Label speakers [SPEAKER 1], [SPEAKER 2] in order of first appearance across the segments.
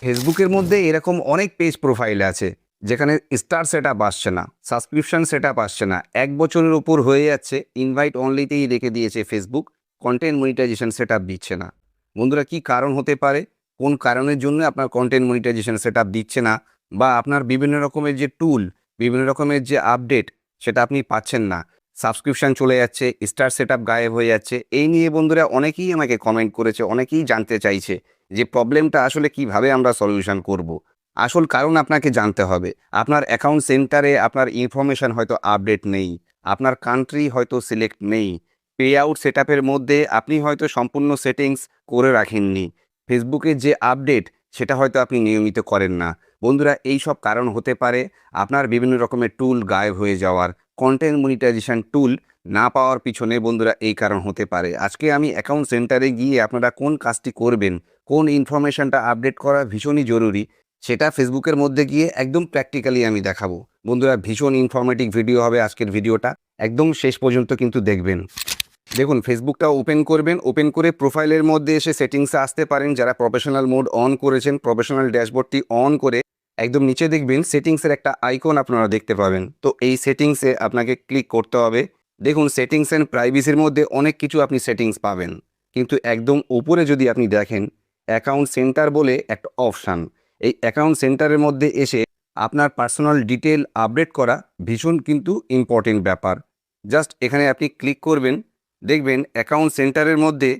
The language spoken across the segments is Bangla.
[SPEAKER 1] ফেসবুকের মধ্যে এরকম অনেক পেজ প্রোফাইল আছে যেখানে স্টার সেটআপ আসছে না, সাবস্ক্রিপশন সেটআপ আসছে না, 1 বছরের উপর হয়ে যাচ্ছে, ইনভাইট অনলিতেই রেখে দিয়েছে ফেসবুক, কন্টেন্ট মনিটাইজেশন সেটআপ দিচ্ছে না। বন্ধুরা, কি কারণ হতে পারে? কোন কারণের জন্য আপনার কন্টেন্ট মনিটাইজেশন সেটআপ দিচ্ছে না, বা আপনার বিভিন্ন রকমের যে টুল, বিভিন্ন রকমের যে আপডেট, সেটা আপনি পাচ্ছেন না, সাবস্ক্রিপশন চলে যাচ্ছে, স্টার সেটআপ গায়েব হয়ে যাচ্ছে। এই নিয়ে বন্ধুরা অনেকেই আমাকে কমেন্ট করেছে, অনেকেই জানতে চাইছে যে প্রবলেমটা আসলে কিভাবে আমরা সলিউশন করব। আসল কারণ আপনাকে জানতে হবে। আপনার অ্যাকাউন্ট সেন্টারে আপনার ইনফরমেশন হয়তো আপডেট নেই, আপনার কান্ট্রি হয়তো সিলেক্ট নেই, পে আউট সেটআপের মধ্যে আপনি হয়তো সম্পূর্ণ সেটিংস করে রাখেননি, ফেসবুকের যে আপডেট সেটা হয়তো আপনি নিয়মিত করেন না। বন্ধুরা, এই সব কারণ হতে পারে আপনার বিভিন্ন রকমের টুল গায়েব হয়ে যাওয়ার, কন্টেন্ট মনিটাইজেশন টুল না পাওয়ার পিছনে বন্ধুরা এই কারণ হতে পারে। আজকে আমি অ্যাকাউন্ট সেন্টারে গিয়ে আপনারা কোন কাজটি করবেন, কোন ইনফরমেশনটা আপডেট করা ভীষণই জরুরি, সেটা ফেসবুকের মধ্যে গিয়ে একদম প্র্যাকটিক্যালি আমি দেখাবো। বন্ধুরা, ভীষণ ইনফরমেটিভ ভিডিও হবে আজকের ভিডিওটা, একদম শেষ পর্যন্ত কিন্তু দেখবেন। দেখুন, ফেসবুকটা ওপেন করবেন, ওপেন করে প্রোফাইলের মধ্যে এসে সেটিংসে আসতে পারেন। যারা প্রফেশনাল মোড অন করেছেন, প্রফেশনাল ড্যাশবোর্ডটি অন করে একদম নিচে দেখবেন সেটিংসের একটা আইকন আপনারা দেখতে পাবেন। তো এই সেটিংসে আপনাকে ক্লিক করতে হবে। দেখুন, সেটিংস অ্যান্ড প্রাইভেসির মধ্যে অনেক কিছু আপনি সেটিংস পাবেন, কিন্তু একদম উপরে যদি আপনি দেখেন অ্যাকাউন্ট সেন্টার বলে একটা অপশান, এই অ্যাকাউন্ট সেন্টারের মধ্যে এসে আপনার পার্সোনাল ডিটেল আপডেট করা ভীষণ কিন্তু ইম্পর্টেন্ট ব্যাপার। জাস্ট এখানে আপনি ক্লিক করবেন, দেখবেন অ্যাকাউন্ট সেন্টারের মধ্যে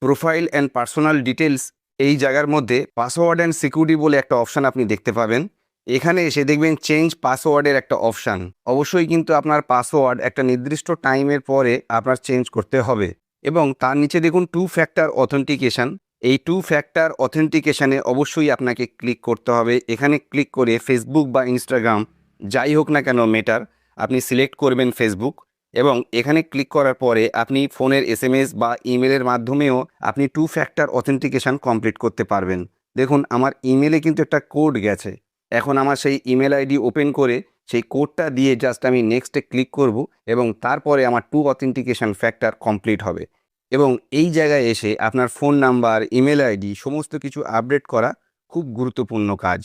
[SPEAKER 1] প্রোফাইল অ্যান্ড পার্সোনাল ডিটেলস, এই জায়গার মধ্যে পাসওয়ার্ড অ্যান্ড সিকিউরিটি বলে একটা অপশান আপনি দেখতে পাবেন। এখানে এসে দেখবেন চেঞ্জ পাসওয়ার্ডের একটা অপশান। অবশ্যই কিন্তু আপনার পাসওয়ার্ড একটা নির্দিষ্ট টাইমের পরে আপনার চেঞ্জ করতে হবে। এবং তার নিচে দেখুন টু ফ্যাক্টর অথেন্টিকেশন, এই টু ফ্যাক্টর অথেন্টিকেশানে অবশ্যই আপনাকে ক্লিক করতে হবে। এখানে ক্লিক করে ফেসবুক বা ইনস্টাগ্রাম যাই হোক না কেন মেটার, আপনি সিলেক্ট করবেন ফেসবুক, এবং এখানে ক্লিক করার পরে আপনি ফোনের এসএমএস বা ইমেলের মাধ্যমেও আপনি টু ফ্যাক্টর অথেন্টিকেশন কমপ্লিট করতে পারবেন। দেখুন, আমার ইমেলে কিন্তু একটা কোড গেছে। এখন আমার সেই ইমেল আইডি ওপেন করে সেই কোডটা দিয়ে জাস্ট আমি নেক্সটে ক্লিক করব, এবং তারপরে আমার টু অথেন্টিকেশন ফ্যাক্টর কমপ্লিট হবে। এবং এই জায়গায় এসে আপনার ফোন নাম্বার, ইমেল আইডি সমস্ত কিছু আপডেট করা খুব গুরুত্বপূর্ণ কাজ।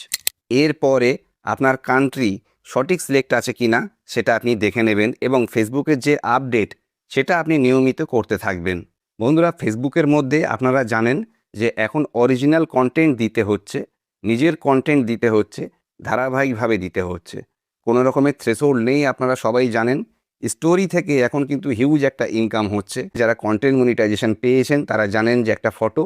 [SPEAKER 1] এরপরে আপনার কান্ট্রি সঠিক সিলেক্ট আছে কি না সেটা আপনি দেখে নেবেন, এবং ফেসবুকের যে আপডেট সেটা আপনি নিয়মিত করতে থাকবেন। বন্ধুরা, ফেসবুকের মধ্যে আপনারা জানেন যে এখন অরিজিনাল কন্টেন্ট দিতে হচ্ছে, নিজের কন্টেন্ট দিতে হচ্ছে, ধারাবাহিকভাবে দিতে হচ্ছে, কোনো রকমের থ্রেশহোল্ড নেই, আপনারা সবাই জানেন। স্টোরি থেকে এখন কিন্তু হিউজ একটা ইনকাম হচ্ছে। যারা কন্টেন্ট মনিটাইজেশন পেয়েছেন তারা জানেন যে একটা ফটো,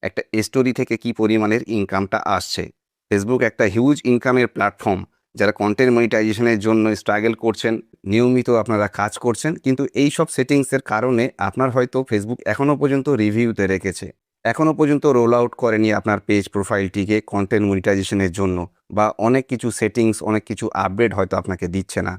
[SPEAKER 1] একটা স্টোরি থেকে কি পরিমাণের ইনকামটা আসছে। ফেসবুক একটা হিউজ ইনকামের প্ল্যাটফর্ম। যারা কন্টেন্ট মনিটাইজেশনের জন্য স্ট্রাগল করছেন, নিয়মিত আপনারা কাজ করছেন, কিন্তু এই সব সেটিংসের কারণে আপনার হয়তো ফেসবুক এখনও পর্যন্ত রিভিউতে রেখেছে, এখনও পর্যন্ত রোল আউট করেনি আপনার পেজ প্রোফাইলটিকে কন্টেন্ট মনিটাইজেশনের জন্য, বা অনেক কিছু সেটিংস, অনেক কিছু আপডেট হয়তো আপনাকে দিচ্ছে না।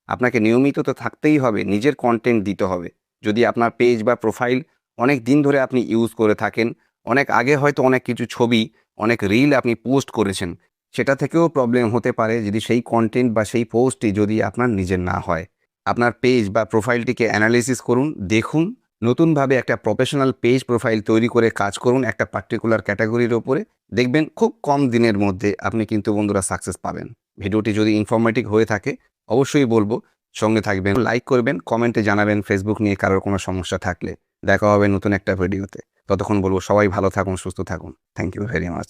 [SPEAKER 1] আপনাকে নিয়মিত তো থাকতেই হবে, নিজের কন্টেন্ট দিতে হবে। যদি আপনার পেজ বা প্রোফাইল অনেক দিন ধরে আপনি ইউজ করে থাকেন, অনেক আগে হয়তো অনেক কিছু ছবি, অনেক রিল আপনি পোস্ট করেছেন, সেটা থেকেও প্রবলেম হতে পারে যদি সেই কন্টেন্ট বা সেই পোস্টটি যদি আপনার নিজের না হয়। আপনার পেজ বা প্রোফাইলটিকে অ্যানালিসিস করুন, দেখুন, নতুনভাবে একটা প্রফেশনাল পেজ প্রোফাইল তৈরি করে কাজ করুন একটা পার্টিকুলার ক্যাটাগরির ওপরে। দেখবেন খুব কম দিনের মধ্যে আপনি কিন্তু বন্ধুরা সাকসেস পাবেন। ভিডিওটি যদি ইনফরমেটিভ হয়ে থাকে অবশ্যই বলবো সঙ্গে থাকবেন, লাইক করবেন, কমেন্টে জানাবেন ফেসবুক নিয়ে কারোর কোনো সমস্যা থাকলে। দেখা হবে নতুন একটা ভিডিওতে। ততক্ষণ বলবো সবাই ভালো থাকুন, সুস্থ থাকুন। Thank you very much.